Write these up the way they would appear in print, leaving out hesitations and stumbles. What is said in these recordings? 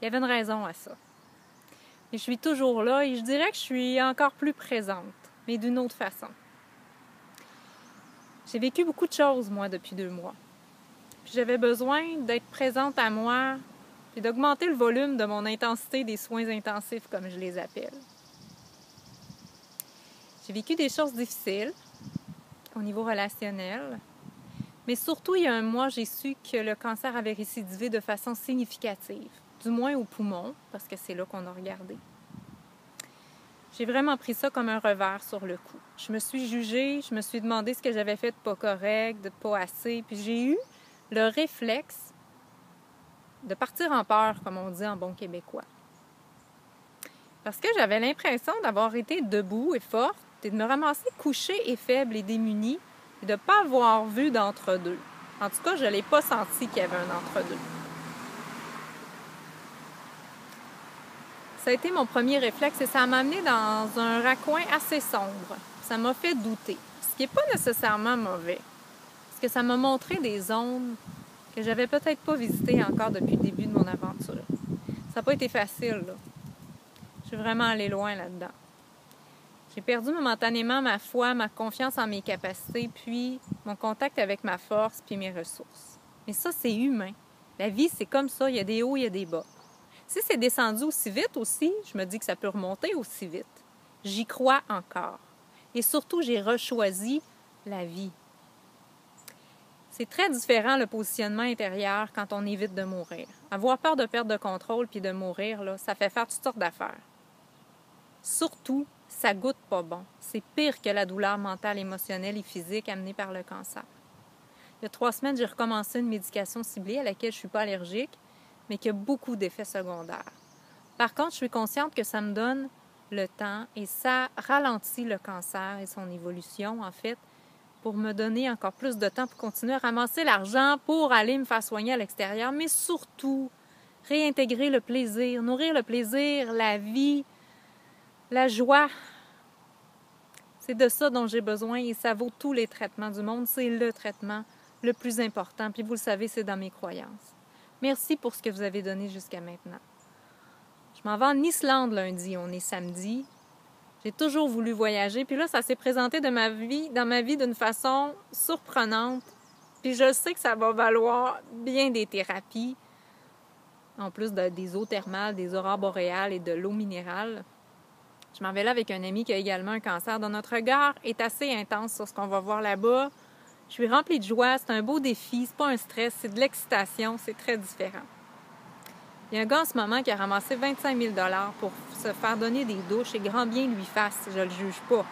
Il y avait une raison à ça. Et je suis toujours là et je dirais que je suis encore plus présente, mais d'une autre façon. J'ai vécu beaucoup de choses, moi, depuis 2 mois. Puis j'avais besoin d'être présente à moi et d'augmenter le volume de mon intensité des soins intensifs, comme je les appelle. J'ai vécu des choses difficiles au niveau relationnel, mais surtout, il y a un mois, j'ai su que le cancer avait récidivé de façon significative, du moins au poumon, parce que c'est là qu'on a regardé. J'ai vraiment pris ça comme un revers sur le coup. Je me suis jugée, je me suis demandé ce que j'avais fait de pas correct, de pas assez, puis j'ai eu le réflexe de partir en peur, comme on dit en bon québécois. Parce que j'avais l'impression d'avoir été debout et forte et de me ramasser couchée et faible et démunie et de ne pas avoir vu d'entre-deux. En tout cas, je ne l'ai pas senti qu'il y avait un entre-deux. Ça a été mon premier réflexe et ça m'a amené dans un raccoin assez sombre. Ça m'a fait douter, ce qui n'est pas nécessairement mauvais. Parce que ça m'a montré des zones que j'avais peut-être pas visitées encore depuis le début de mon aventure. Ça n'a pas été facile, là. Je suis vraiment allée loin là-dedans. J'ai perdu momentanément ma foi, ma confiance en mes capacités, puis mon contact avec ma force, puis mes ressources. Mais ça, c'est humain. La vie, c'est comme ça. Il y a des hauts, il y a des bas. Si c'est descendu aussi vite aussi, je me dis que ça peut remonter aussi vite. J'y crois encore. Et surtout, j'ai rechoisi la vie. C'est très différent le positionnement intérieur quand on évite de mourir. Avoir peur de perdre le contrôle puis de mourir, là, ça fait faire toutes sortes d'affaires. Surtout, ça goûte pas bon. C'est pire que la douleur mentale, émotionnelle et physique amenée par le cancer. Il y a 3 semaines, j'ai recommencé une médication ciblée à laquelle je ne suis pas allergique, mais qui a beaucoup d'effets secondaires. Par contre, je suis consciente que ça me donne le temps et ça ralentit le cancer et son évolution, en fait, pour me donner encore plus de temps pour continuer à ramasser l'argent pour aller me faire soigner à l'extérieur, mais surtout réintégrer le plaisir, nourrir le plaisir, la vie, la joie. C'est de ça dont j'ai besoin et ça vaut tous les traitements du monde. C'est le traitement le plus important. Puis vous le savez, c'est dans mes croyances. Merci pour ce que vous avez donné jusqu'à maintenant. Je m'en vais en Islande lundi, on est samedi. J'ai toujours voulu voyager. Puis là, ça s'est présenté dans ma vie d'une façon surprenante. Puis je sais que ça va valoir bien des thérapies, en plus des eaux thermales, des aurores boréales et de l'eau minérale. Je m'en vais là avec un ami qui a également un cancer. Donc notre regard est assez intense sur ce qu'on va voir là-bas. Je suis remplie de joie, c'est un beau défi, c'est pas un stress, c'est de l'excitation, c'est très différent. Il y a un gars en ce moment qui a ramassé 25 000 $ pour se faire donner des douches et grand bien lui fasse, je le juge pas.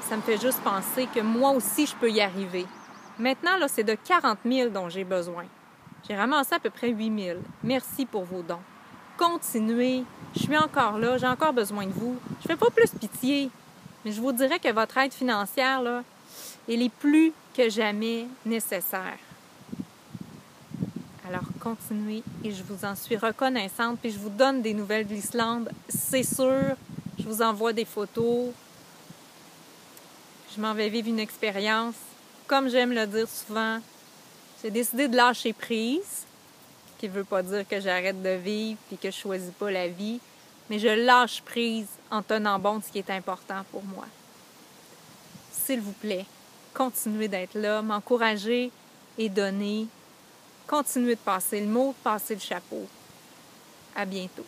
Ça me fait juste penser que moi aussi je peux y arriver. Maintenant, là, c'est de 40 000 dont j'ai besoin. J'ai ramassé à peu près 8 000. Merci pour vos dons. Continuez, je suis encore là, j'ai encore besoin de vous. Je fais pas plus pitié, mais je vous dirais que votre aide financière, là, elle est plus que jamais nécessaire. Alors, continuez et je vous en suis reconnaissante. Puis je vous donne des nouvelles de l'Islande, c'est sûr. Je vous envoie des photos. Je m'en vais vivre une expérience. Comme j'aime le dire souvent, j'ai décidé de lâcher prise, ce qui ne veut pas dire que j'arrête de vivre et que je ne choisis pas la vie, mais je lâche prise en tenant bon de ce qui est important pour moi. S'il vous plaît, continuez d'être là, m'encourager et donner. Continuez de passer le mot, de passer le chapeau. À bientôt.